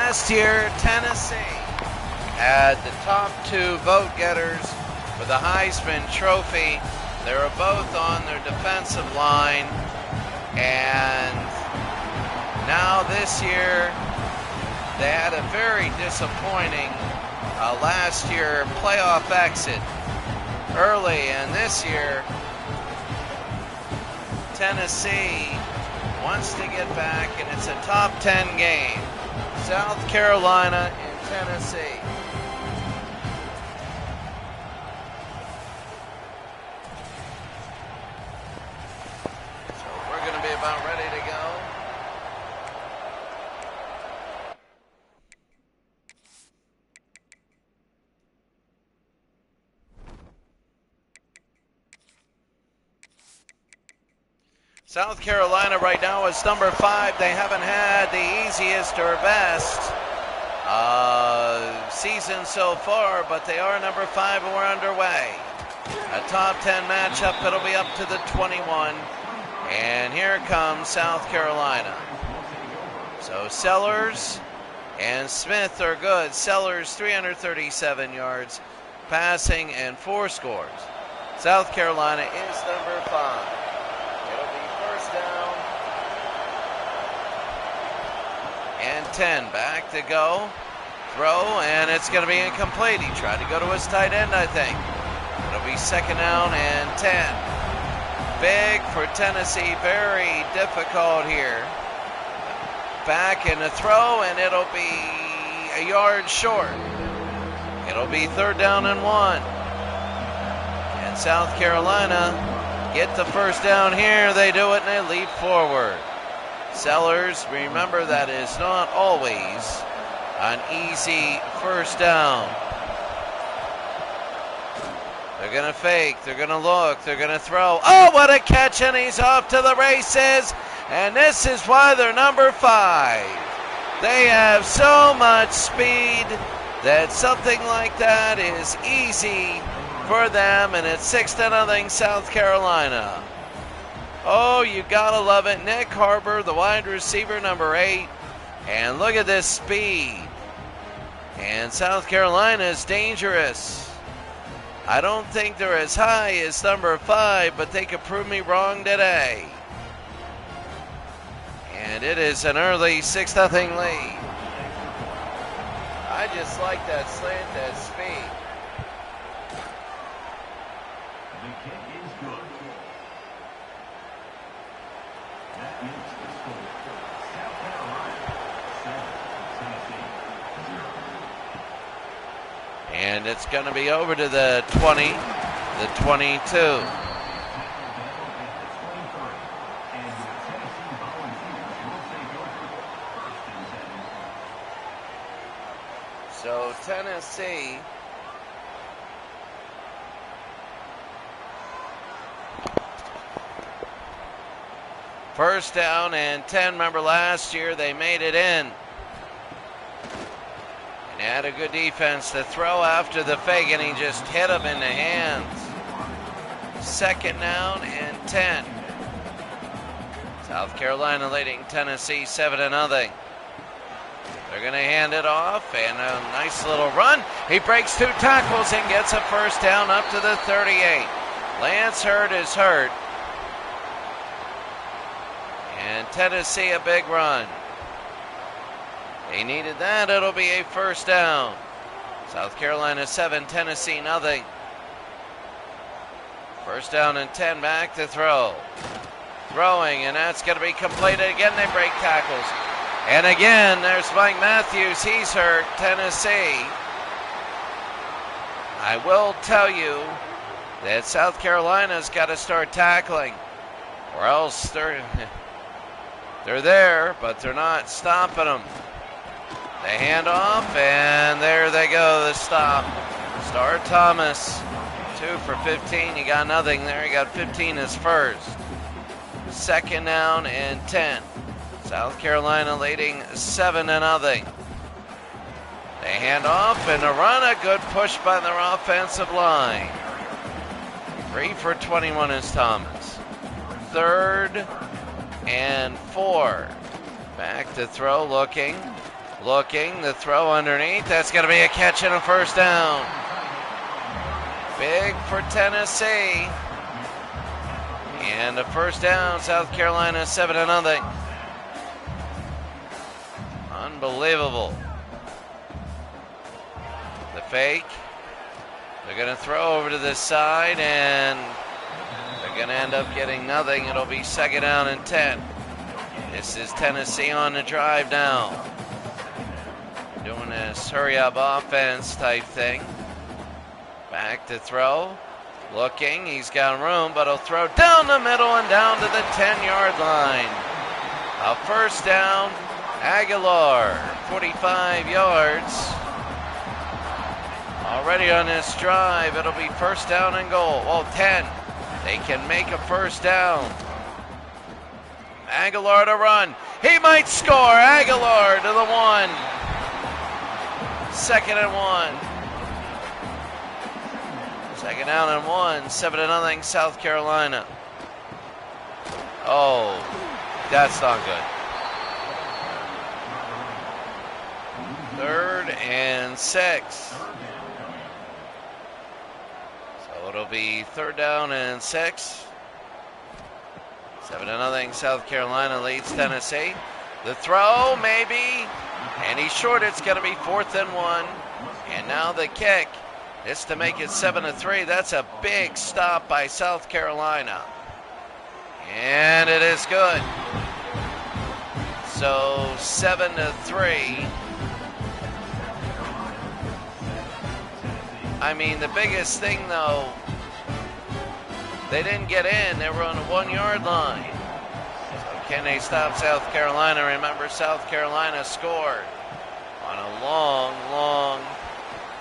Last year, Tennessee had the top two vote getters for the Heisman Trophy. They were both on their defensive line, and now this year they had a very disappointing last year playoff exit early, and this year Tennessee wants to get back, and it's a top 10 game. South Carolina and Tennessee. So we're going to be about ready to go. South Carolina right now is number 5. They haven't had the easiest or best season so far, but they are number 5 and we're underway. A top 10 matchup, it'll be up to the 21. And here comes South Carolina. So Sellers and Smith are good. Sellers 337 yards passing and 4 scores. South Carolina is number 5. Down and 10, back to go, throw, and it's going to be incomplete. He tried to go to his tight end, I think. It'll be second down and 10. Big for Tennessee, very difficult here. Back in the throw, and it'll be a yard short. It'll be third down and 1. And South Carolina get the first down here. They do it and they leap forward. Sellers, remember that is not always an easy first down. They're going to fake, they're going to look, they're going to throw. Oh, what a catch, and he's off to the races. And this is why they're number 5. They have so much speed that something like that is easy for them, and it's 6-0 South Carolina. Oh, you gotta love it. Nick Harbor, the wide receiver, number 8. And look at this speed. And South Carolina is dangerous. I don't think they're as high as number 5, but they could prove me wrong today. And it is an early 6-0 lead. I just like that slant, that speed. And it's going to be over to the 20, the 22. So Tennessee first down and 10. Remember last year they made it in. And had a good defense to throw after the fake, and he just hit him in the hands. Second down and 10. South Carolina leading Tennessee 7-0. They're going to hand it off, and a nice little run. He breaks 2 tackles and gets a first down up to the 38. Lance Hurd is hurt. And Tennessee a big run. They needed that. It'll be a first down. South Carolina 7, Tennessee nothing. First down and 10, back to throw. Throwing, and that's going to be completed. Again, they break tackles. And again, there's Mike Matthews. He's hurt. Tennessee. I will tell you that South Carolina's got to start tackling, or else they're there, but they're not stopping them. They hand off, and there they go, the stop. Star Thomas, 2 for 15. He got nothing there. He got 15 his first. Second down and 10. South Carolina leading 7-0. They hand off, and a run, a good push by their offensive line. 3 for 21 is Thomas. Third and 4. Back to throw, looking. Looking, the throw underneath. That's going to be a catch and a first down. Big for Tennessee. And a first down, South Carolina 7-0. Unbelievable. The fake. They're going to throw over to this side, and they're going to end up getting nothing. It'll be 2nd down and 10. This is Tennessee on the drive now. Doing this hurry-up offense type thing. Back to throw. Looking, he's got room, but he'll throw down the middle and down to the 10-yard line. A first down, Aguilar, 45 yards. Already on this drive, it'll be first down and goal. Well, 10. They can make a first down. Aguilar to run. He might score. Aguilar to the 1. 2nd and 1. 2nd down and 1, 7-0 South Carolina. Oh, that's not good. 3rd and 6. So it'll be 3rd down and 6. 7-0 South Carolina leads Tennessee. The throw, maybe, and he's short. It's going to be 4th and 1. And now the kick. It's to make it 7-3. That's a big stop by South Carolina. And it is good. So 7-3. I mean, the biggest thing, though, they didn't get in. They were on the 1-yard line. So can they stop South Carolina? Remember, South Carolina scored on a long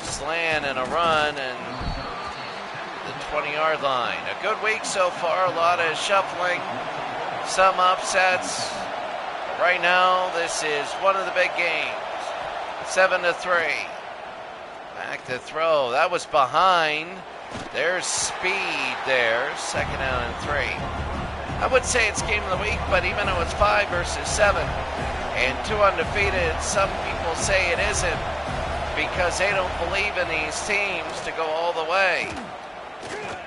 slant and a run and the 20-yard line. A good week so far. A lot of shuffling, some upsets. Right now, this is one of the big games. 7-3. Back to throw. That was behind. There's speed there. 2nd down and 3. I would say it's game of the week, but even though it's 5 versus 7 and 2 undefeated, some people say it isn't, because they don't believe in these teams to go all the way.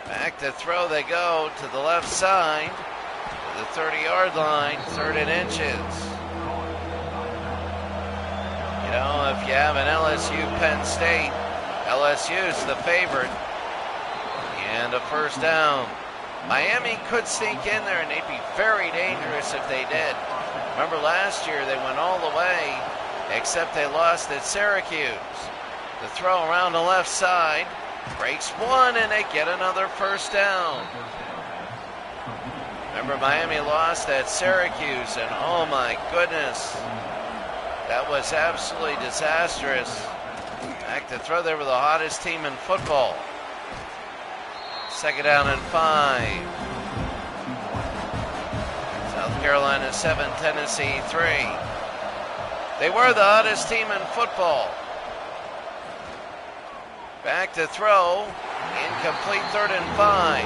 Back to throw they go to the left side, to the 30-yard line, 3rd and inches. You know, if you have an LSU Penn State, LSU's the favorite. And a first down. Miami could sneak in there, and they'd be very dangerous if they did. Remember last year they went all the way, except they lost at Syracuse. The throw around the left side, breaks 1, and they get another first down. Remember, Miami lost at Syracuse, and oh my goodness, that was absolutely disastrous. Back to throw, they were the hottest team in football. 2nd down and 5. South Carolina 7, Tennessee 3. They were the hottest team in football. Back to throw, incomplete, 3rd and 5.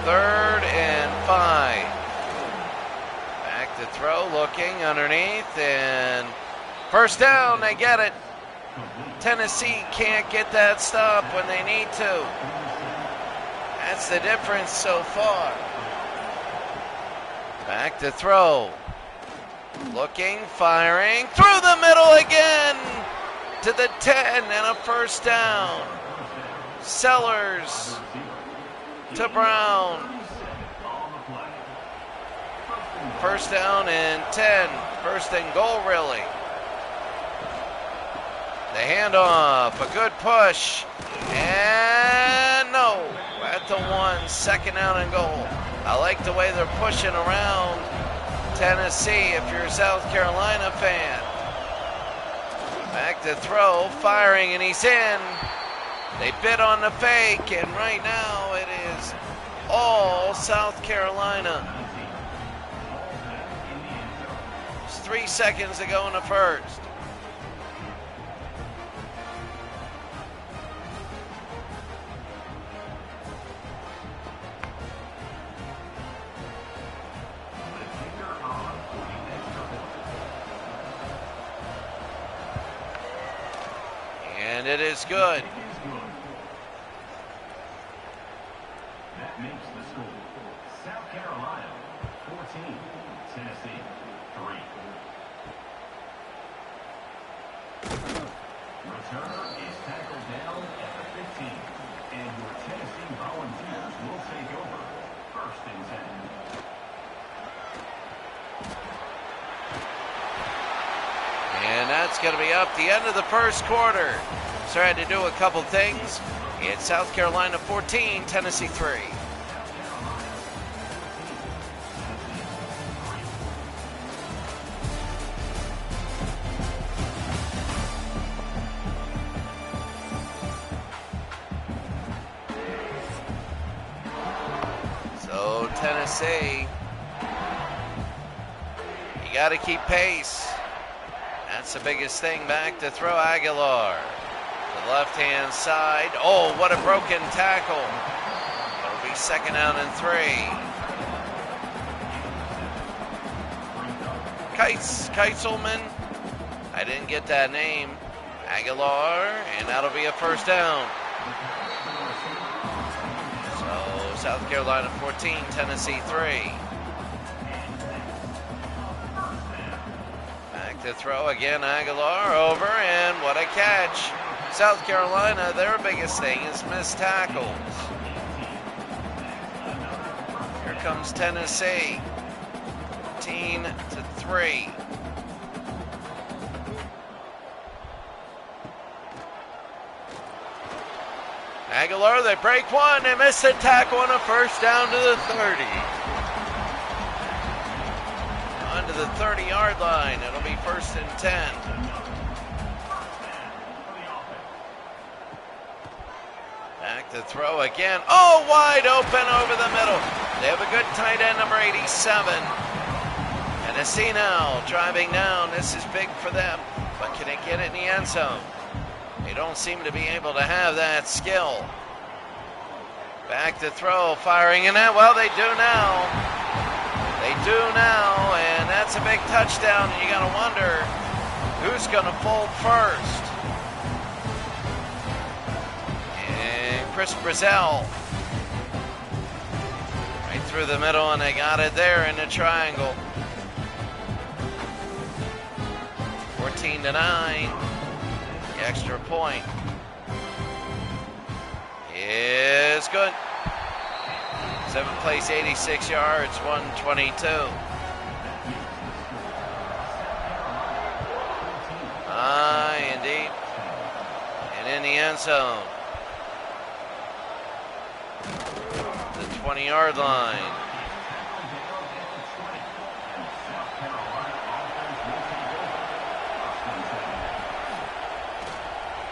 Third and 5. Back to throw, looking underneath, and first down, they get it. Tennessee can't get that stop when they need to. That's the difference so far. Back to throw. Looking, firing, through the middle again to the 10 and a first down. Sellers to Brown. First down and 10. First and goal, really. The handoff, a good push, and no, at the 1, 2nd down and goal. I like the way they're pushing around Tennessee if you're a South Carolina fan. Back to throw, firing, and he's in. They bid on the fake, and right now it is all South Carolina. It's 3 seconds to go in the first. And it is good. That makes the score South Carolina 14, Tennessee 3. Returner is tackled down at the 15, and your Tennessee Volunteers will take over 1st and 10. And that's going to be up the end of the first quarter. So I had to do a couple things. It's South Carolina 14, Tennessee 3. So Tennessee, you got to keep pace. That's the biggest thing. Back to throw Aguilar. The left-hand side. Oh, what a broken tackle. It'll be 2nd down and 3. Keitzelman. I didn't get that name. Aguilar, and that'll be a 1st down. So South Carolina 14, Tennessee 3. To throw again, Aguilar over, and what a catch. South Carolina, their biggest thing is missed tackles. Here comes Tennessee, 14-3. Aguilar, they break one, they miss the tackle on a 1st down to the 30. To the 30-yard line. It'll be 1st and 10. Back to throw again. Oh, wide open over the middle. They have a good tight end, number 87. Tennessee now driving down. This is big for them, but can it get it in the end zone? They don't seem to be able to have that skill. Back to throw, firing in that. Well, they do now. They do now, and that's a big touchdown. You got to wonder who's going to fold first. And Chris Brazel right through the middle, and they got it there in the triangle. 14-9, the extra point is good. 7 plays, 86 yards, 122. Indeed. And in the end zone. The 20-yard line.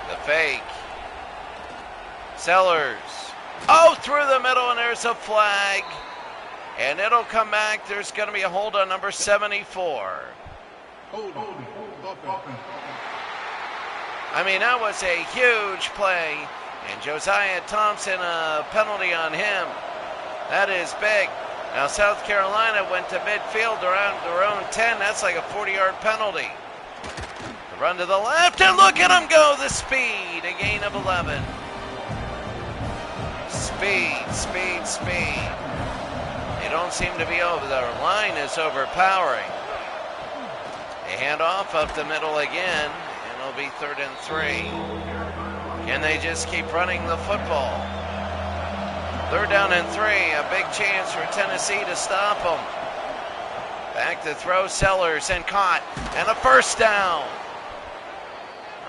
The fake. Sellers. Oh, through the middle, and there's a flag. And it'll come back. There's going to be a hold on number 74. I mean, that was a huge play. And Josiah Thompson, a penalty on him. That is big. Now, South Carolina went to midfield around their own 10. That's like a 40-yard penalty. The run to the left, and look at him go. The speed, a gain of 11. Speed, speed, speed. They don't seem to be over. Their line is overpowering. They hand off up the middle again, and it'll be 3rd and 3. Can they just keep running the football? 3rd down and 3, a big chance for Tennessee to stop them. Back to throw, Sellers, and caught, and a 1st down.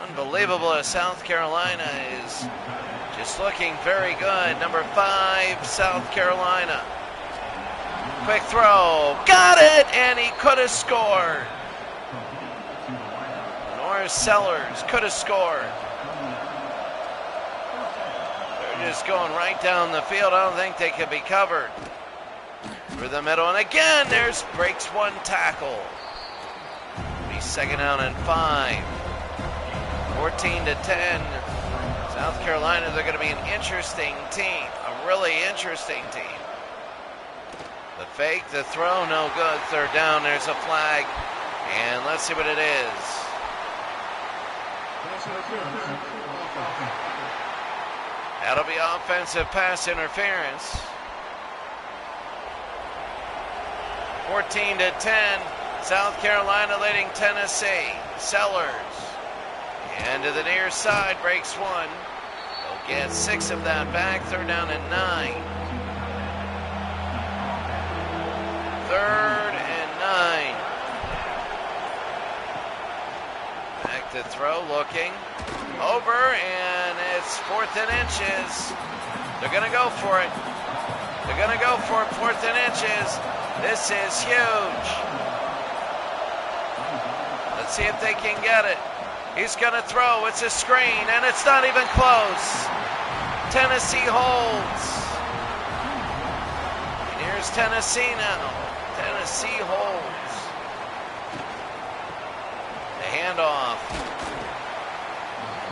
Unbelievable as South Carolina is just looking very good. Number 5, South Carolina. Quick throw, got it, and he could have scored. Norris Sellers could have scored. They're just going right down the field. I don't think they could be covered. Through the middle, and again, there's breaks one tackle. Be 2nd down and 5. 14-10. South Carolina, they're going to be an interesting team, a really interesting team. The fake, the throw, no good. 3rd down, there's a flag, and let's see what it is. That'll be offensive pass interference. 14-10, South Carolina leading Tennessee. Sellers, and to the near side, breaks one. They'll get 6 of that back, 3rd down and 9. 3rd and 9. Back to throw, looking, over, and it's 4th and inches. They're going to go for it. They're going to go for it, 4th and inches. This is huge. Let's see if they can get it. He's going to throw. It's a screen, and it's not even close. Tennessee holds. And here's Tennessee now. Tennessee holds. The handoff.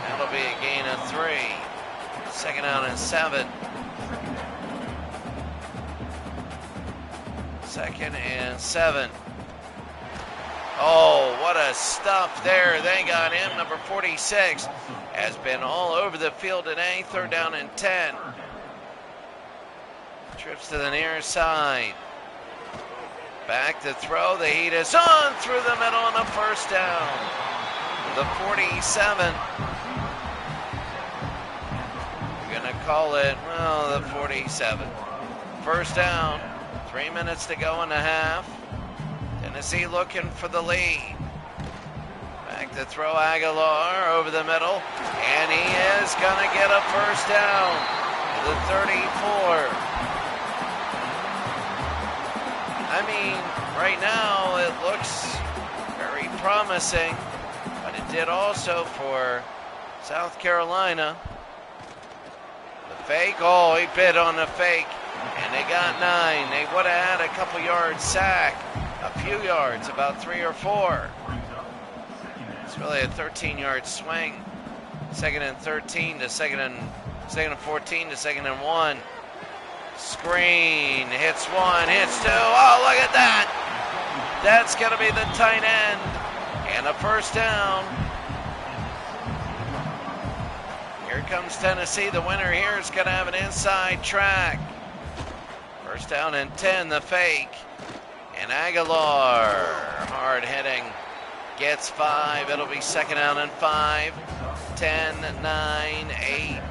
That'll be a gain of 3. 2nd down and 7. 2nd and 7. Oh, what a stuff there. They got him. Number 46 has been all over the field today. 3rd down and 10. Trips to the near side. Back to throw. The heat is on through the middle and a 1st down. The 47. We're going to call it, well, the 47. 1st down. 3 minutes to go in the half. Tennessee looking for the lead. Back to throw, Aguilar over the middle. And he is going to get a 1st down. The 34. I mean, right now it looks very promising. But it did also for South Carolina. The fake. Oh, he bit on the fake. And they got 9. They would have had a couple yards sack. A few yards, about 3 or 4. It's really a 13-yard swing. 2nd and 13 to 2nd and 14 to 2nd and 1. Screen, hits 1, hits 2. Oh, look at that. That's going to be the tight end. And a 1st down. Here comes Tennessee. The winner here is going to have an inside track. 1st down and 10, the fake. And Aguilar, hard hitting, gets 5. It'll be 2nd down and 5. 10, 9, 8.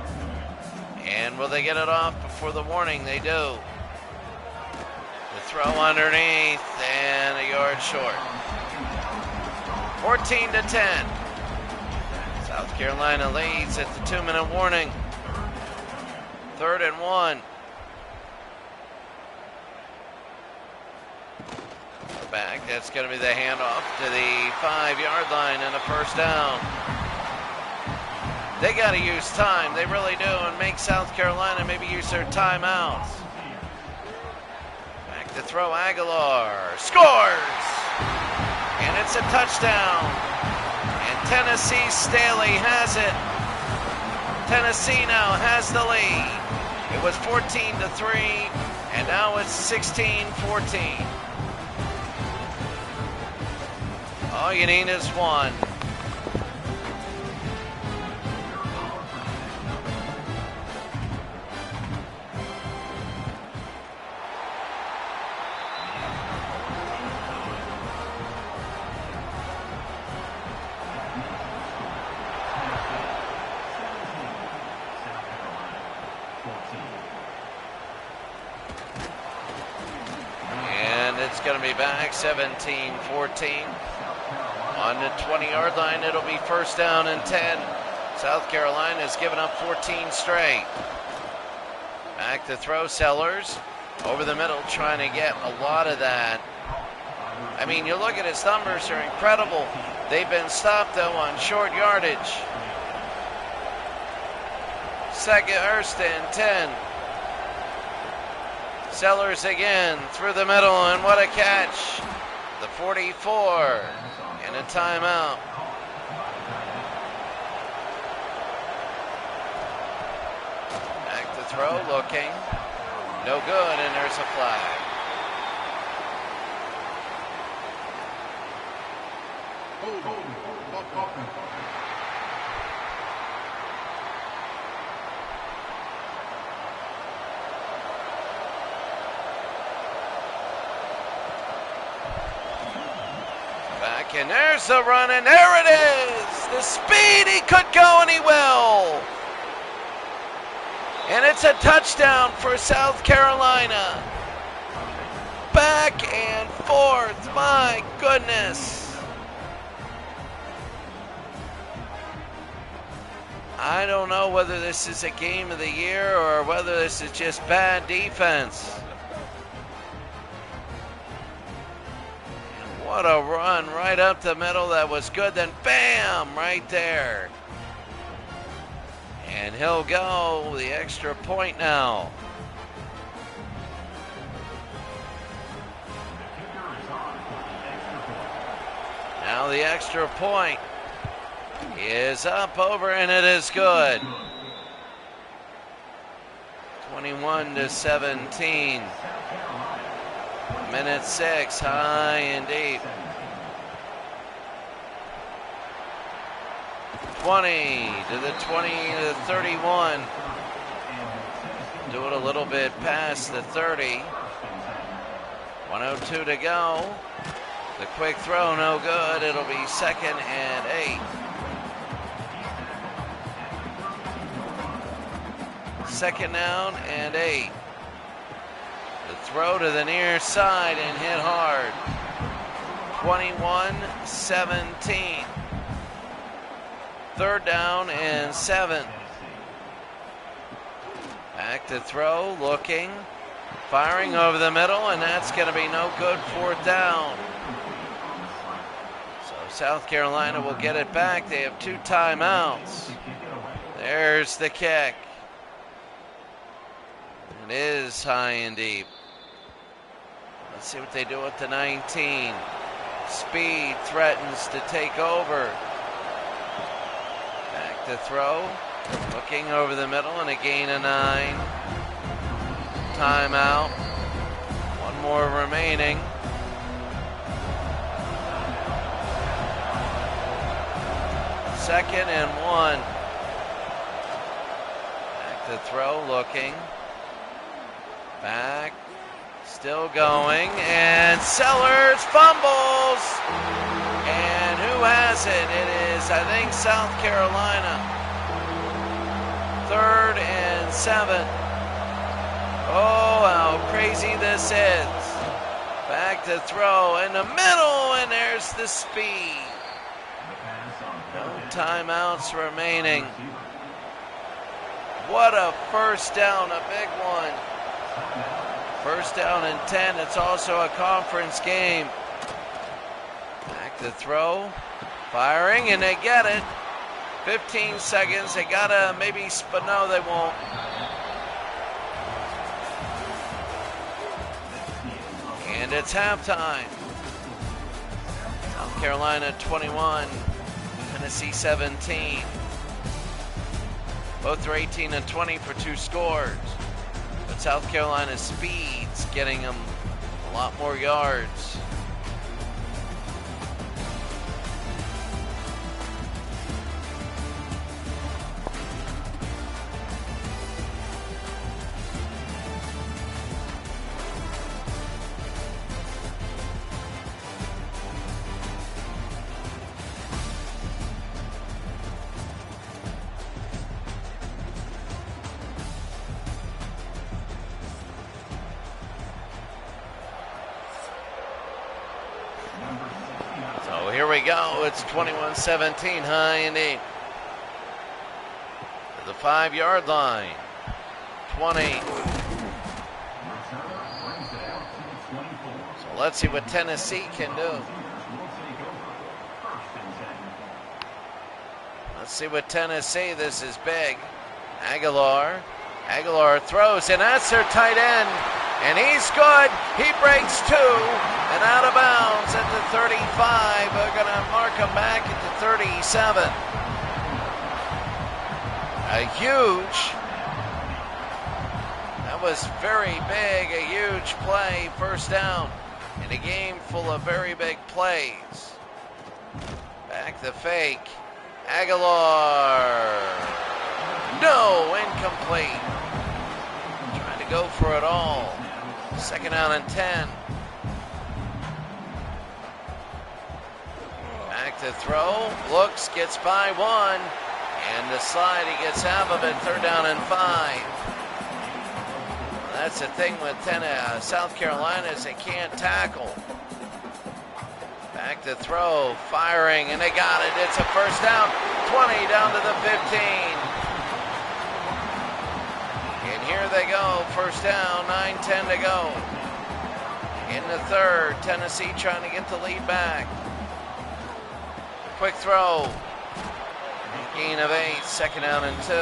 And will they get it off before the warning? They do. The throw underneath and a yard short. 14-10. South Carolina leads at the 2-minute warning. 3rd and 1. Back, that's going to be the handoff to the 5-yard line and a 1st down. They got to use time, they really do, and make South Carolina maybe use their timeouts. Back to throw, Aguilar scores, and it's a touchdown. And Tennessee Staley has it. Tennessee now has the lead. It was 14-3, and now it's 16-14. All you need is 1. And it's going to be back 17-14. On the 20-yard line, it'll be 1st down and 10. South Carolina has given up 14 straight. Back to throw, Sellers. Over the middle, trying to get a lot of that. I mean, you look at his numbers, they're incredible. They've been stopped, though, on short yardage. 1st and 10. Sellers again, through the middle, and what a catch. The 44. And a timeout. Back to throw, looking. No good, and there's a flag. back, and there's the run, and there it is! The speed, he could go, and he will! And it's a touchdown for South Carolina. Back and forth, my goodness. I don't know whether this is a game of the year or whether this is just bad defense. And what a run right up the middle. That was good. Then bam, right there. And he'll go the extra point now. Now the extra point is up over, and it is good. 21-17. Minute 6, high and deep. 20 to the 20 to the 31. Do it a little bit past the 30. 1:02 to go. The quick throw, no good. It'll be 2nd and 8. 2nd down and 8. The throw to the near side and hit hard. 21-17. 3rd down and 7. Back to throw, looking, firing over the middle, and that's going to be no good. 4th down. So South Carolina will get it back. They have 2 timeouts. There's the kick. It is high and deep. Let's see what they do with the 19. Speed threatens to take over. Back to throw. Looking over the middle and a gain of 9. Timeout. 1 more remaining. Second and 1. Back to throw, looking. Back. Still going. And Sellers fumbles. And who has it? It is, I think, South Carolina. 3rd and 7. Oh, how crazy this is. Back to throw in the middle, and there's the speed. No timeouts remaining. What a first down, a big one. 1st down and 10. It's also a conference game. Back to throw. Firing, and they get it. 15 seconds. They gotta maybe, but no, they won't. And it's halftime. South Carolina 21, Tennessee 17. Both are 18 and 20 for 2 scores. But South Carolina's speed's getting them a lot more yards. So here we go. It's 21-17, high and deep. To the 5-yard line. 20. So let's see what Tennessee can do. Let's see what Tennessee, this is big. Aguilar throws, and that's their tight end. And he's good. He breaks 2 and out of bounds at the 35. They're going to mark him back at the 37. That was very big, a huge play, 1st down in a game full of very big plays. Back the fake. Aguilar. No, incomplete. Trying to go for it all. 2nd down and 10. Back to throw. Looks, gets by one. And the slide, he gets half of it. 3rd down and 5. That's the thing with South Carolina is they can't tackle. Back to throw, firing, and they got it. It's a 1st down. 20 down to the 15. And here they go. 1st down, 9-10 to go. In the 3rd, Tennessee trying to get the lead back. Quick throw. Gain of 8, 2nd down and 2.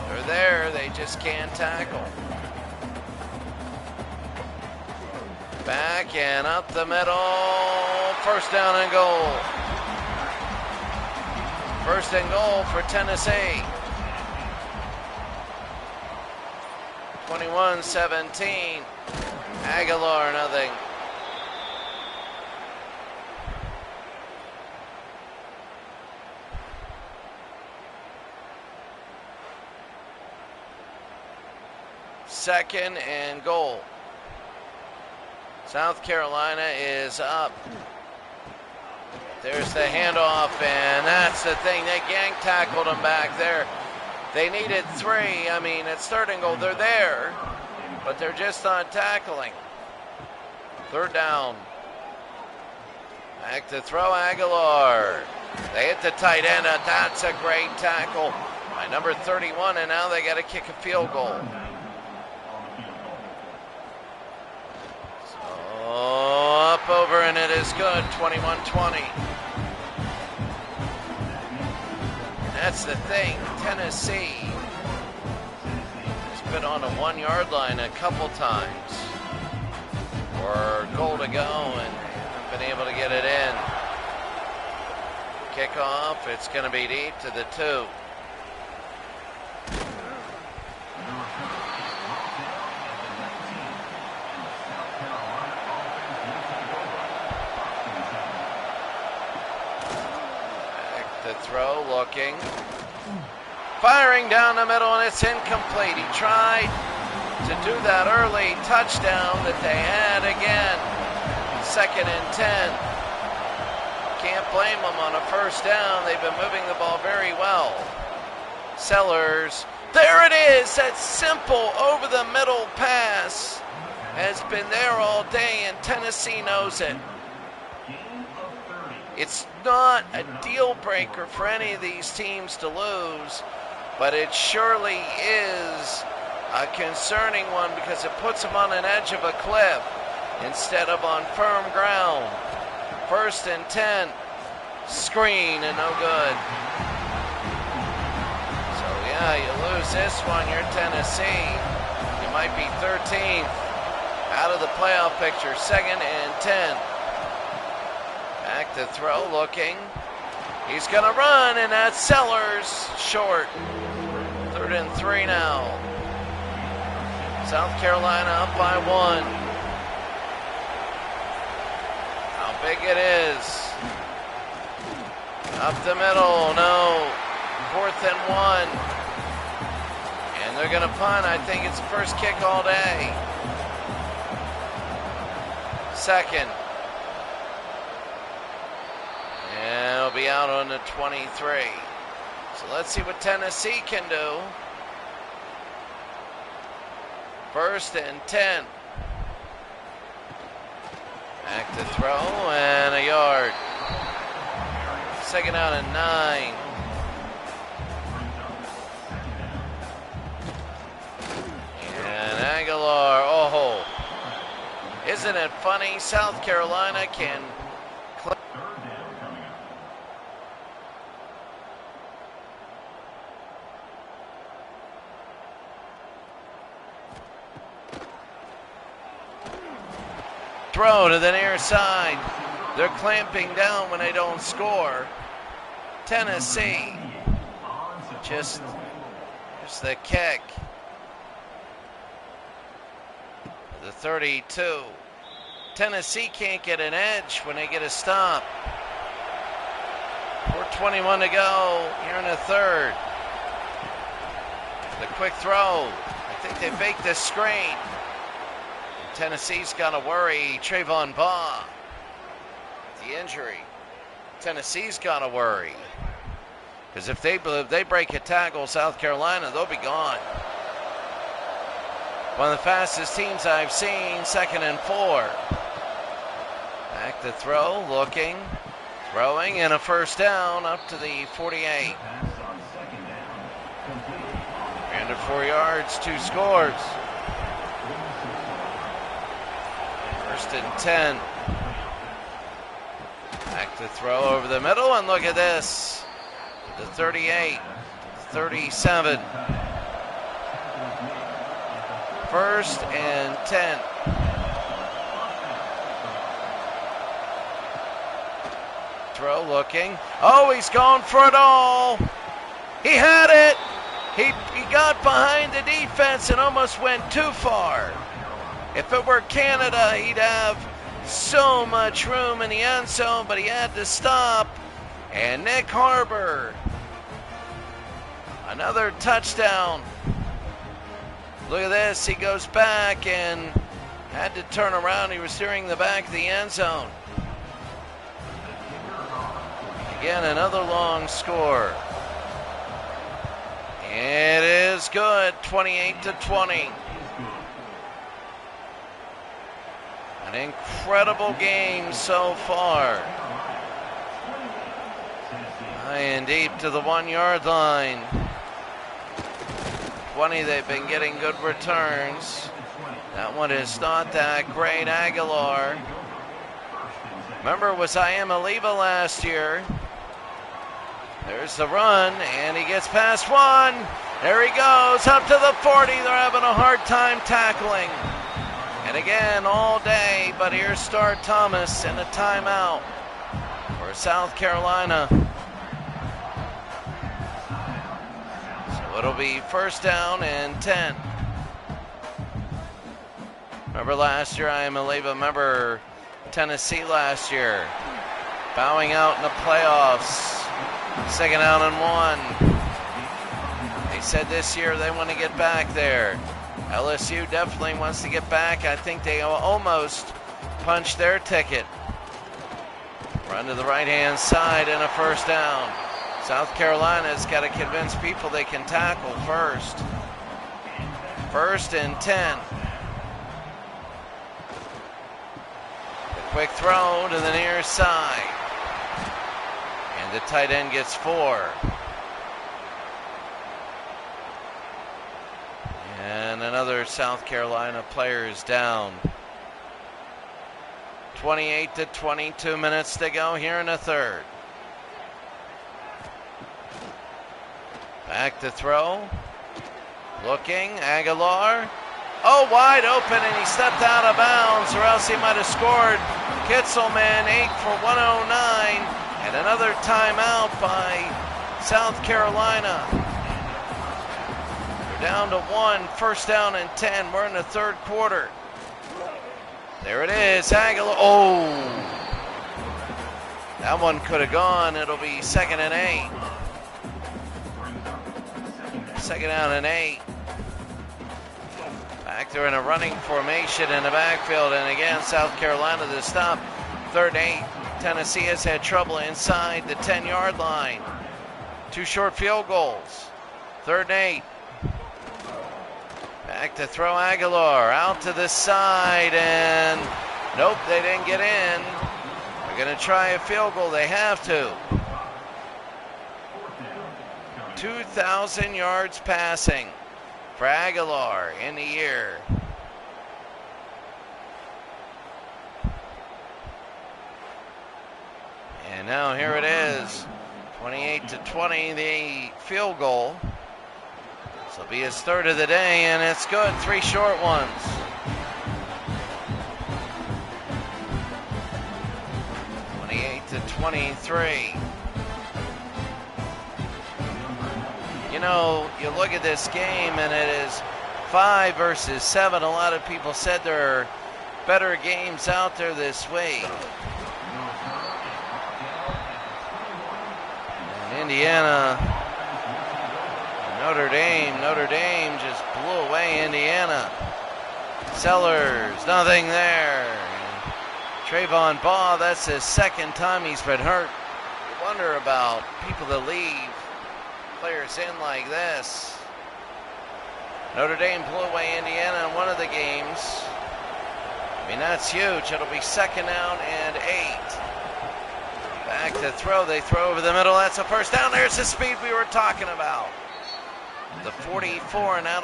They're there, they just can't tackle. Back and up the middle. 1st down and goal. 1st and goal for Tennessee. 21-17. Aguilar, nothing. Second and goal. South Carolina is up. There's the handoff, and that's the thing. They gang tackled them back there. They needed 3. I mean, it's 3rd and goal. They're there, but they're just not tackling. 3rd down. Back to throw, Aguilar. They hit the tight end. That's a great tackle by number 31, and now they got to kick a field goal. Up over, and it is good. 21-20. That's the thing. Tennessee has been on a 1-yard line a couple times, or goal to go, and haven't been able to get it in. Kickoff. It's going to be deep to the 2. Throw, looking, firing down the middle, and it's incomplete. He tried to do that early touchdown that they had again. 2nd and 10. Can't blame them on a 1st down. They've been moving the ball very well. Sellers, there it is. That simple over the middle pass has been there all day, and Tennessee knows it. It's not a deal breaker for any of these teams to lose, but it surely is a concerning one because it puts them on an edge of a cliff instead of on firm ground. 1st and 10. Screen and no good. So yeah, you lose this one, you're Tennessee. You might be 13th out of the playoff picture. 2nd and 10. Back to throw, looking. He's going to run, and that's Sellers short. 3rd and 3 now. South Carolina up by 1. How big it is. Up the middle, no. 4th and 1. And they're going to punt. I think it's the first kick all day. 2nd. And it'll be out on the 23. So let's see what Tennessee can do. 1st and 10. Back to throw and a yard. 2nd out and 9. And Aguilar, oh, isn't it funny? South Carolina can throw to the near side. They're clamping down when they don't score. Tennessee, just the kick. The 32. Tennessee can't get an edge when they get a stop. 4:21 to go here in the 3rd. The quick throw. I think they faked the screen. Tennessee's got to worry. Trayvon Baugh, the the injury. Tennessee's got to worry. Because if they break a tackle, South Carolina, they'll be gone. One of the fastest teams I've seen, 2nd and 4. Back to throw, looking, throwing, and a first down up to the 48. 304 yards, 2 scores. 1st and 10. Back to throw over the middle, and look at this. The 38, 37. 1st and 10. Throw, looking. Oh, he's going for it all. He had it. He got behind the defense and almost went too far. If it were Canada, he'd have so much room in the end zone, but he had to stop. And Nick Harbor, another touchdown. Look at this. He goes back and had to turn around. He was nearing the back of the end zone. Again, another long score. It is good, 28-20. An incredible game so far. High and deep to the 1-yard line. 20, they've been getting good returns. That one is not that great. Aguilar. Remember, it was Iamaliva last year. There's the run, and he gets past one. There he goes, up to the 40. They're having a hard time tackling. And again, all day, but here's Star Thomas in a timeout for South Carolina. So it'll be 1st down and 10. Remember last year, Iamaliva, remember Tennessee last year, bowing out in the playoffs. 2nd down and 1. They said this year they want to get back there. LSU definitely wants to get back. I think they almost punched their ticket. Run to the right-hand side and a 1st down. South Carolina's got to convince people they can tackle first. 1st and 10. The quick throw to the near side. And the tight end gets 4. And another South Carolina player is down. 28-20, 2 minutes to go here in the 3rd. Back to throw. Looking, Aguilar. Oh, wide open, and he stepped out of bounds, or else he might have scored. Kitzelman, 8 for 109. And another timeout by South Carolina. They're down to 1, 1st down and 10. We're in the 3rd quarter. There it is, Aguilar. Oh, that one could have gone. It'll be 2nd and 8. 2nd down and 8. Back there in a running formation in the backfield. And again, South Carolina to stop. 3rd and 8. Tennessee has had trouble inside the 10-yard line. 2 short field goals. 3rd and 8. Back to throw Aguilar. Out to the side, and nope, they didn't get in. They're going to try a field goal. They have to. 2,000 yards passing for Aguilar in the year. And now here it is, 28-20, the field goal. This will be his 3rd of the day, and it's good. 3 short ones. To 23. You know, you look at this game and it is 5 versus 7. A lot of people said there are better games out there this week. And Indiana, Notre Dame just blew away Indiana. Sellers, nothing there. Trayvon Baugh, that's his second time he's been hurt. You wonder about people that leave players in like this. Notre Dame blew away Indiana in one of the games. I mean, that's huge. It'll be 2nd down and 8. Back to throw. They throw over the middle. That's a first down. There's the speed we were talking about. The 44, and I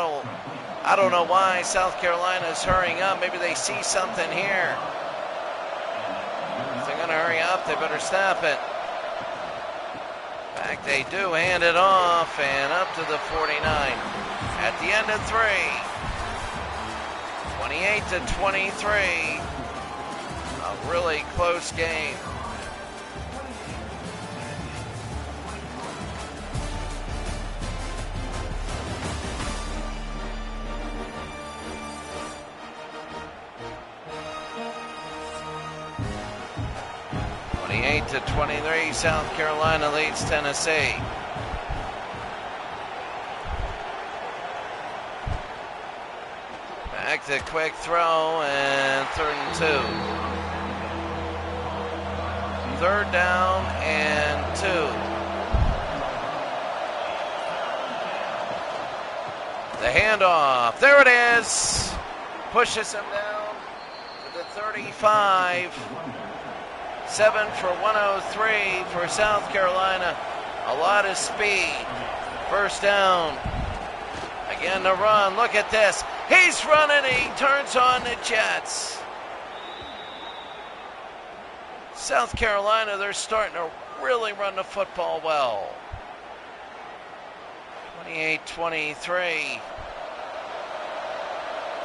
don't know why South Carolina's hurrying up. Maybe they see something here. If they're going to hurry up, they better snap it. Back they do. Hand it off and up to the 49. At the end of 3. 28-23. A really close game. To 23, South Carolina leads Tennessee. Back to quick throw and 3rd and 2. 3rd down and 2. The handoff, there it is. Pushes him down to the 35. 7 for 103 for South Carolina. A lot of speed. First down. Again the run. Look at this. He's running. He turns on the Jets. South Carolina, they're starting to really run the football well. 28-23.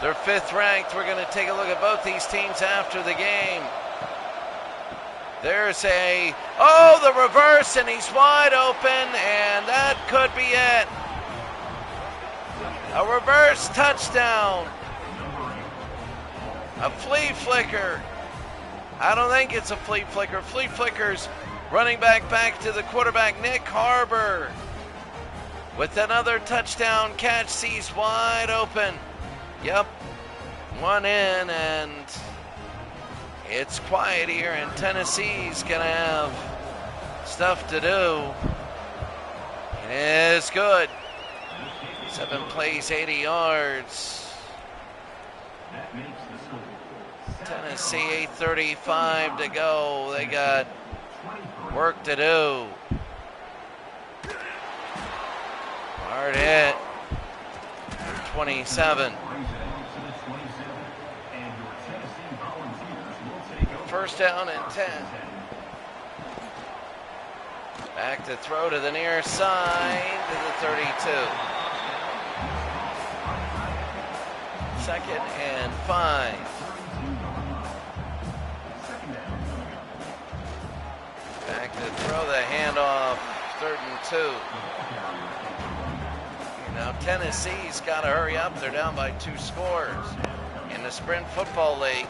They're 5th ranked. We're going to take a look at both these teams after the game. There's the reverse, and he's wide open, and that could be it. A reverse touchdown. A flea flicker. I don't think it's a flea flicker. Flea flicker's running back to the quarterback, Nick Harbor. With another touchdown catch, sees wide open. Yep, one in, and it's quiet here, and Tennessee's going to have stuff to do. It is good. 7 plays, 80 yards. Tennessee, 8:35 to go. They got work to do. Hard hit. 27. First down and 10. Back to throw to the near side to the 32. 2nd and 5. Back to throw, the handoff, 3rd and 2. Now Tennessee's got to hurry up. They're down by 2 scores in the Sprint Football League.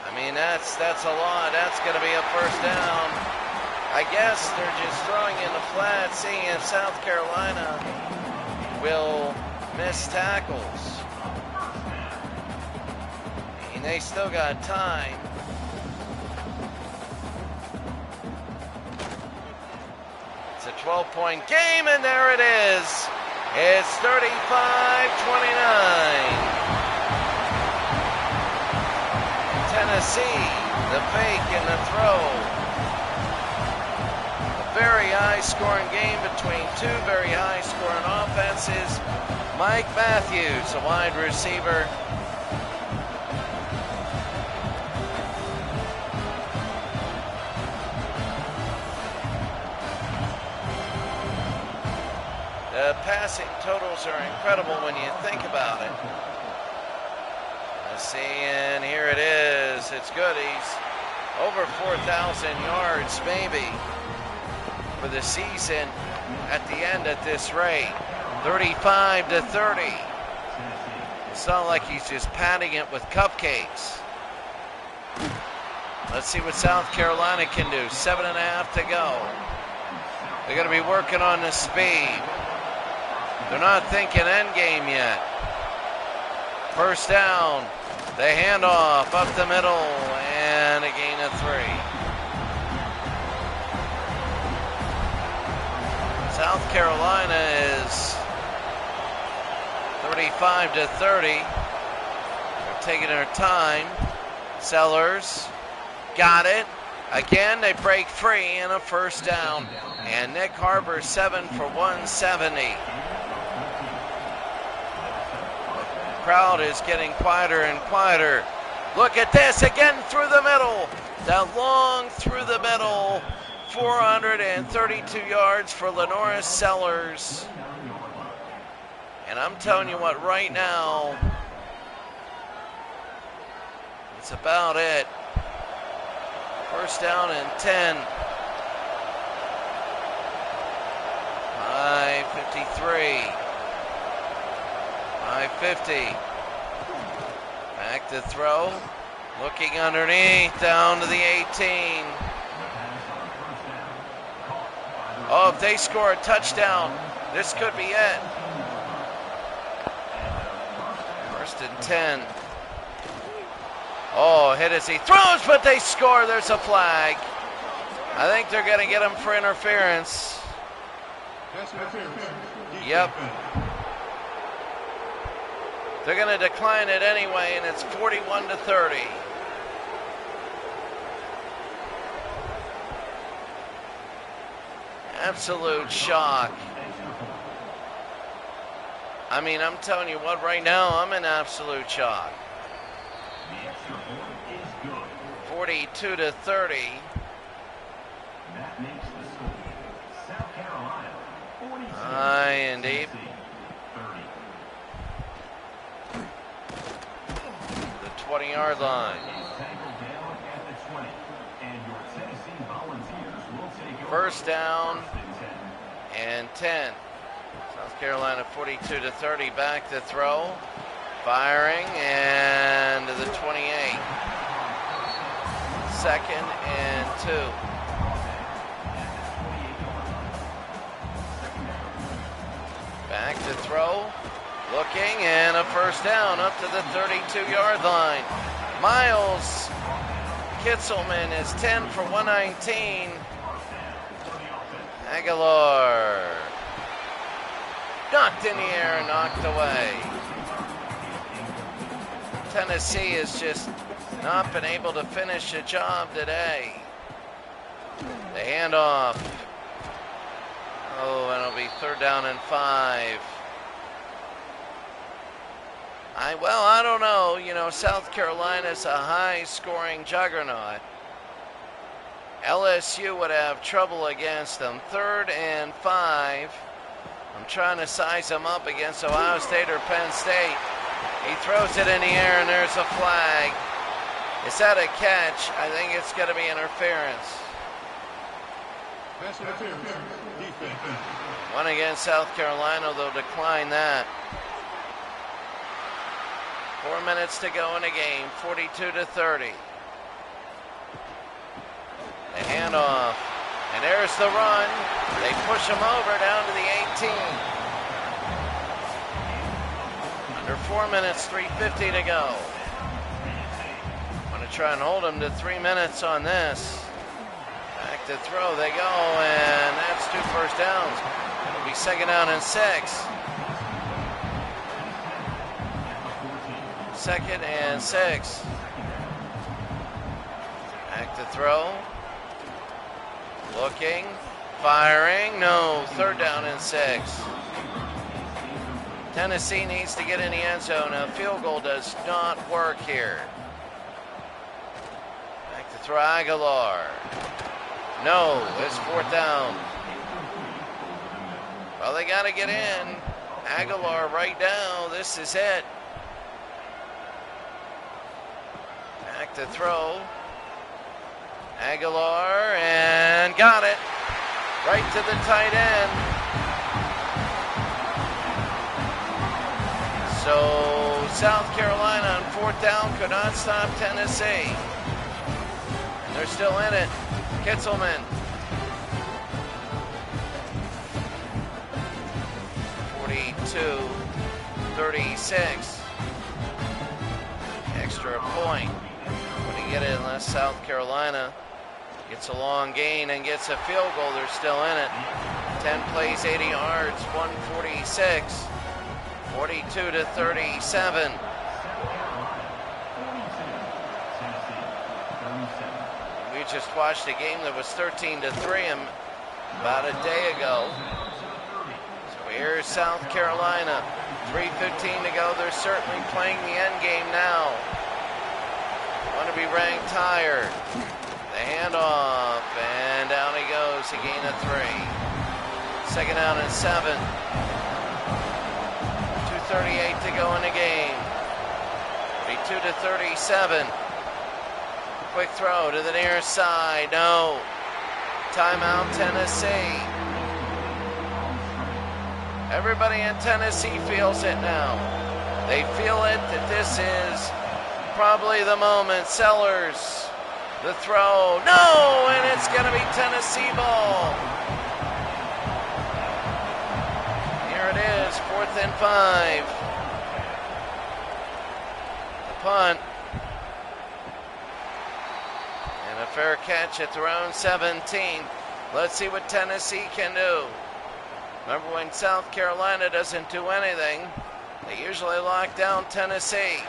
I mean, that's a lot. That's going to be a first down. I guess they're just throwing in the flat, seeing if South Carolina will miss tackles. I mean, they still got time. It's a 12-point game, and there it is. It's 35-29. Tennessee, the fake and the throw. A very high-scoring game between 2 very high-scoring offenses. Mike Matthews, a wide receiver. The passing totals are incredible when you think about it. Let's see, and here it is. It's good. He's over 4,000 yards maybe for the season at the end at this rate. 35-30. It's not like he's just patting it with cupcakes. Let's see what South Carolina can do. 7.5 to go. They're going to be working on the speed. They're not thinking end game yet. First down. The handoff up the middle, and a gain of 3. South Carolina is 35-30. They're taking their time. Sellers got it. Again, they break free and a first down. And Nick Harbor 7 for 170. The crowd is getting quieter and quieter. Look at this, again through the middle. That long through the middle. 432 yards for Lenora Sellers. And I'm telling you what, right now, it's about it. First down and 10. 5:53. 5:50. Back to throw. Looking underneath, down to the 18. Oh, if they score a touchdown, this could be it. First and 10. Oh, hit as he throws, but they score. There's a flag. I think they're going to get him for interference. Yep. They're going to decline it anyway, and it's 41-30. Absolute shock. I mean, I'm telling you what, right now, I'm in absolute shock. 42-30. That makes the score. South Carolina 46. High and deep. 30. The 20-yard line. Tackled down at the 20. And your Tennessee Volunteers will take over. First down First and 10. and 10. South Carolina 42-30. Back to throw. Firing and to the 28. Second and 2. Back to throw. Looking and a first down up to the 32-yard line. Miles Kitzelman is 10 for 119. Aguilar knocked in the air, knocked away. Tennessee has just not been able to finish the job today. The handoff. Oh, and it'll be third down and 5. I don't know. You know, South Carolina's a high-scoring juggernaut. LSU would have trouble against them. Third and 5. I'm trying to size them up against Ohio State or Penn State. He throws it in the air, and there's a flag. Is that a catch? I think it's going to be interference. One against South Carolina, they'll decline that. 4 minutes to go in the game, 42-30. The handoff, and there's the run. They push him over down to the 18. Under 4 minutes, 3:50 to go. Want to try and hold him to 3 minutes on this. Back to throw they go, and that's 2 first downs. It'll be second down and 6. Second and 6. Back to throw. Looking, firing, no, third down and 6. Tennessee needs to get in the end zone. A field goal does not work here. Back to throw Aguilar. No, it's fourth down. Well, they got to get in. Aguilar right now, this is it. Back to throw. Aguilar, and got it. Right to the tight end. So South Carolina on fourth down could not stop Tennessee. And they're still in it. Kitzelman. 42-36. Extra point. Putting get it unless South Carolina gets a long gain and gets a field goal. They're still in it. 10 plays, 80 yards, 146, 42 to 37. We just watched a game that was 13 to 3 about a day ago. So here's South Carolina. 3:15 to go. They're certainly playing the end game now. Want to be ranked higher. The handoff, and down he goes. A gain of 3. Second down and 7. 2:38 to go in the game. 42 to 37. Quick throw to the near side. No. Timeout, Tennessee. Everybody in Tennessee feels it now. They feel it that this is probably the moment. Sellers, the throw. No, and it's going to be Tennessee ball. Here it is, 4th and 5. The punt. And a fair catch at their own 17. Let's see what Tennessee can do. Remember, when South Carolina doesn't do anything, they usually lock down Tennessee.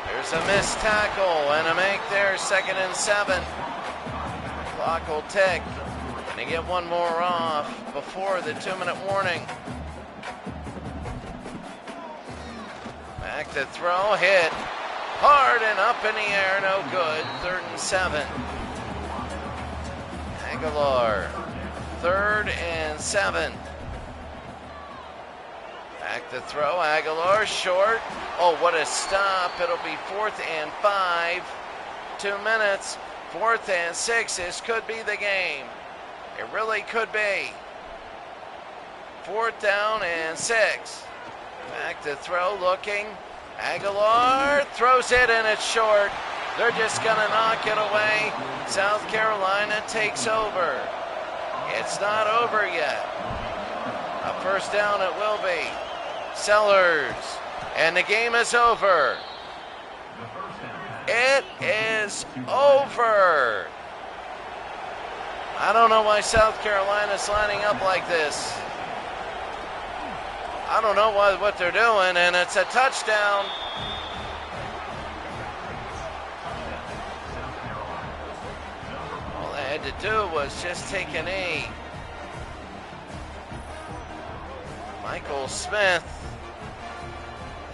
There's a missed tackle and a make there, 2nd and 7. Clock will tick. And they get one more off before the 2-minute warning. Back to throw, hit. Hard and up in the air, no good. 3rd and 7. Aguilar. 3rd and 7. Back to throw. Aguilar short. Oh, what a stop. It'll be 4th and 5. 2 minutes. 4th and 6. This could be the game. It really could be. 4th down and 6. Back to throw. Looking. Aguilar throws it and it's short. They're just going to knock it away. South Carolina takes over. It's not over yet. A 1st down it will be. Sellers. And the game is over. It is over. I don't know why South Carolina's lining up like this. I don't know what they're doing, and it's a touchdown. All they had to do was just take a knee. Michael Smith,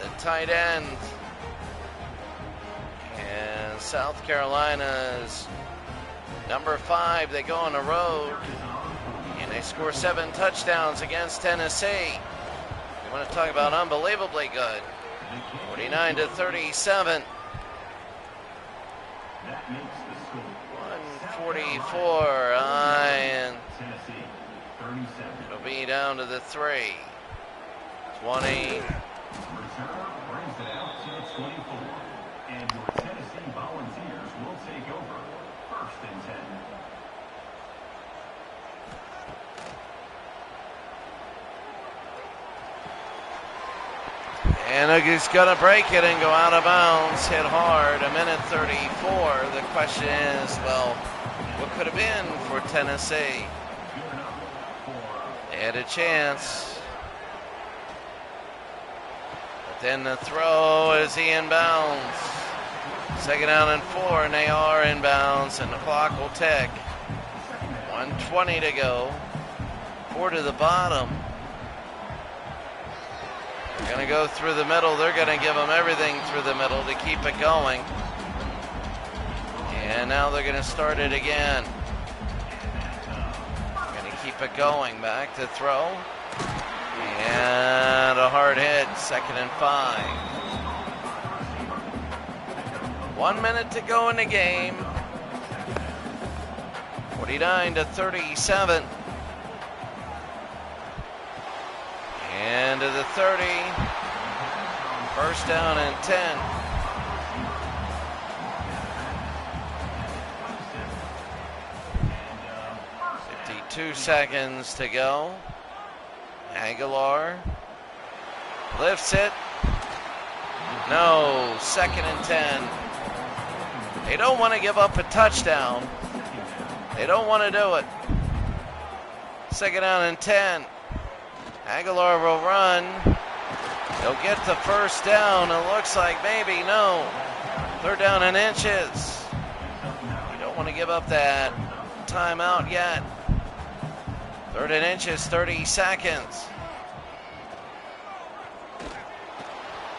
the tight end. And South Carolina's number 5. They go on the road, and they score 7 touchdowns against Tennessee. You want to talk about unbelievably good. 49 to 37. 144. And it'll be down to the 3. 20. And your Tennessee Volunteers will take over 1st and 10. And he's going to break it and go out of bounds. Hit hard. 1:34. The question is, well, what could have been for Tennessee? They had a chance. But then the throw is he inbounds. 2nd down and 4, and they are inbounds, and the clock will tick. 1:20 to go. 4 to the bottom. They're going to go through the middle. They're going to give them everything through the middle to keep it going. And now they're going to start it again. Going to keep it going. Back to throw. And a hard hit. 2nd and 5. 1 minute to go in the game. 49 to 37. And to the 30. 1st down and 10. Two seconds to go. Aguilar lifts it. No. 2nd and 10. They don't want to give up a touchdown. They don't want to do it. 2nd down and 10. Aguilar will run. He'll get the 1st down. It looks like maybe no. 3rd down and inches. You don't want to give up that timeout yet. 3rd and inches, 30 seconds.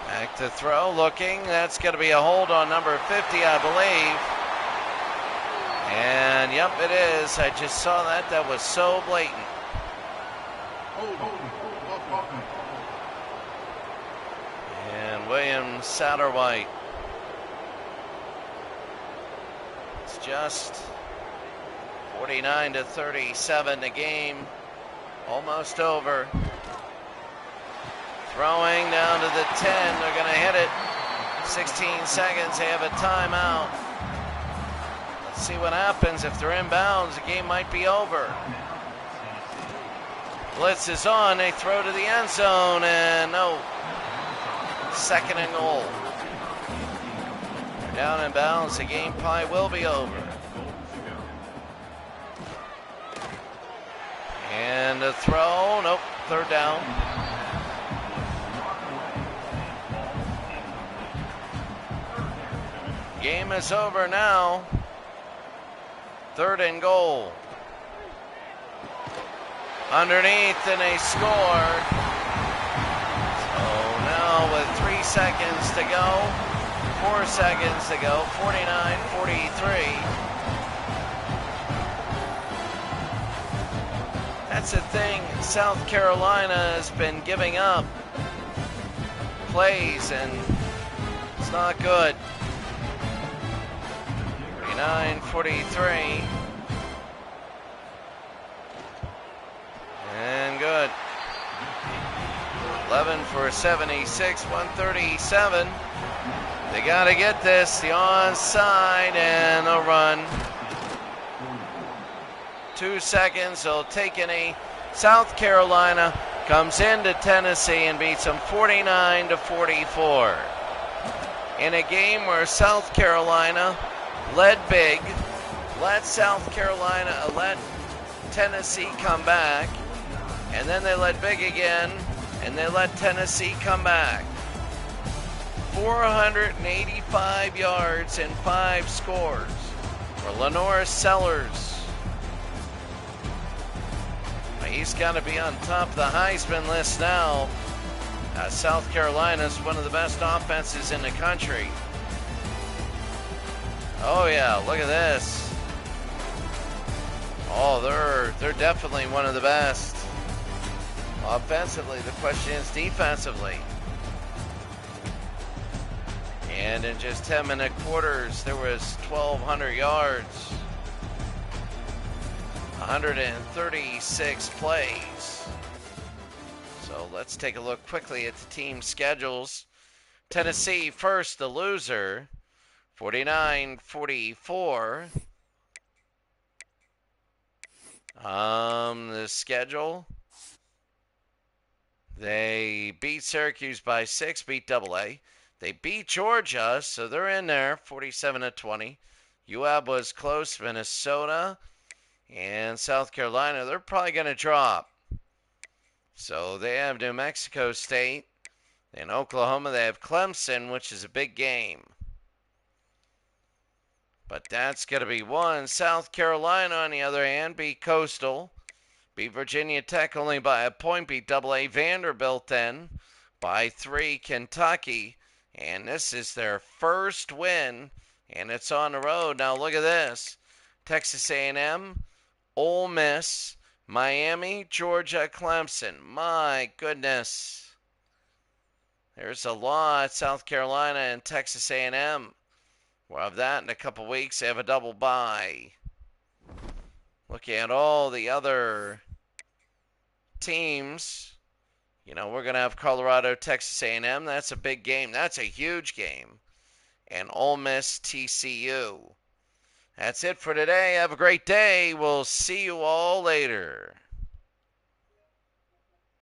Back to throw, looking. That's going to be a hold on number 50, I believe. And yep, it is. I just saw that. That was so blatant. And William Satterwhite. It's just 49-37, the game almost over. Throwing down to the 10, they're going to hit it. 16 seconds, they have a timeout. Let's see what happens. If they're inbounds, the game might be over. Blitz is on, they throw to the end zone, and no. 2nd and goal. They're down in bounds, the game probably will be over. And a throw, nope, 3rd down. Game is over now. 3rd and goal. Underneath, and they score. So now with 3 seconds to go, 4 seconds to go, 49-43. That's the thing, South Carolina has been giving up plays, and it's not good. 49-43. And good. 11 for 76, 137. They got to get this. The onside and a run. 2 seconds. They'll take any. South Carolina comes into Tennessee and beats them 49-44. In a game where South Carolina led big, let Tennessee come back, and then they led big again, and they let Tennessee come back. 485 yards and 5 scores for Lenore Sellers. He's got to be on top of the Heisman list now. South Carolina is one of the best offenses in the country. Oh yeah, look at this. Oh, they're definitely one of the best. Offensively, the question is defensively. And in just 10-minute quarters, there was 1,200 yards. 136 plays. So let's take a look quickly at the team schedules. Tennessee first, the loser. 49-44. The schedule. They beat Syracuse by 6, beat AA. They beat Georgia, so they're in there, 47-20. UAB was close, Minnesota and South Carolina. They're probably going to drop. So they have New Mexico State. In Oklahoma, they have Clemson, which is a big game. But that's going to be one. South Carolina, on the other hand, beat Coastal. Beat Virginia Tech only by a point. Beat AA Vanderbilt then by 3. Kentucky. And this is their first win. And it's on the road. Now look at this. Texas A&M, Ole Miss, Miami, Georgia, Clemson. My goodness. There's a lot. South Carolina and Texas A&M. We'll have that in a couple weeks. They have a double bye. Looking at all the other teams, you know, we're going to have Colorado, Texas A&M. That's a big game. That's a huge game. And Ole Miss, TCU. That's it for today. Have a great day. We'll see you all later.